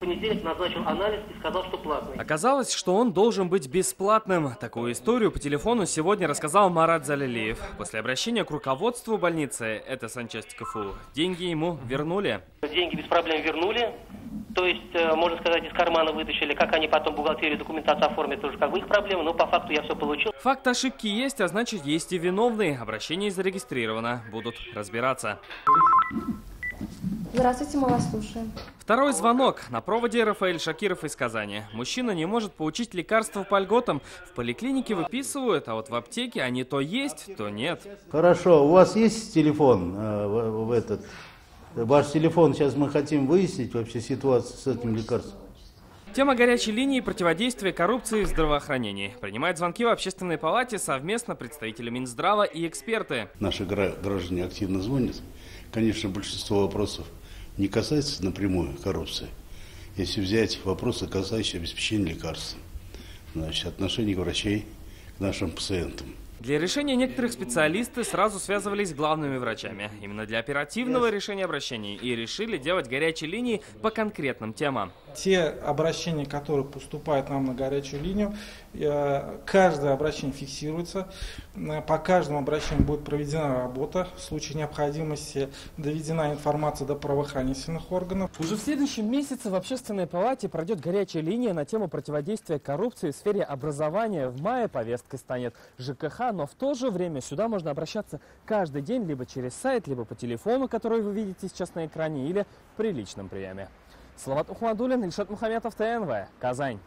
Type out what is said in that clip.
В понедельник назначил анализ и сказал, что платный. Оказалось, что он должен быть бесплатным. Такую историю по телефону сегодня рассказал Марат Залилиев. После обращения к руководству больницы, это санчасть КФУ, деньги ему вернули. Деньги без проблем вернули. То есть, можно сказать, из кармана вытащили. Как они потом бухгалтерию, документацию оформят, тоже как бы их проблема. Но по факту я все получил. Факт ошибки есть, а значит есть и виновный. Обращение зарегистрировано. Будут разбираться. Здравствуйте, мы вас слушаем. Второй звонок. На проводе Рафаэль Шакиров из Казани. Мужчина не может получить лекарства по льготам. В поликлинике выписывают, а вот в аптеке они то есть, то нет. Хорошо, у вас есть телефон Ваш телефон, сейчас мы хотим выяснить вообще ситуацию с этим лекарством. Тема горячей линии противодействия коррупции в здравоохранении. Принимают звонки в общественной палате совместно представители Минздрава и эксперты. Наши граждане активно звонят. Конечно, большинство вопросов не касается напрямую коррупции. Если взять вопросы, касающиеся обеспечения лекарств, значит, отношение врачей к нашим пациентам. Для решения некоторых специалисты сразу связывались с главными врачами. Именно для оперативного решения обращений и решили делать горячие линии по конкретным темам. Те обращения, которые поступают нам на горячую линию, каждое обращение фиксируется. По каждому обращению будет проведена работа. В случае необходимости доведена информация до правоохранительных органов. Уже в следующем месяце в общественной палате пройдет горячая линия на тему противодействия коррупции в сфере образования. В мае повесткой станет ЖКХ, но в то же время сюда можно обращаться каждый день либо через сайт, либо по телефону, который вы видите сейчас на экране, или при личном приеме. Салават Ухмадуллин, Ильшат Мухаметов, ТНВ, Казань.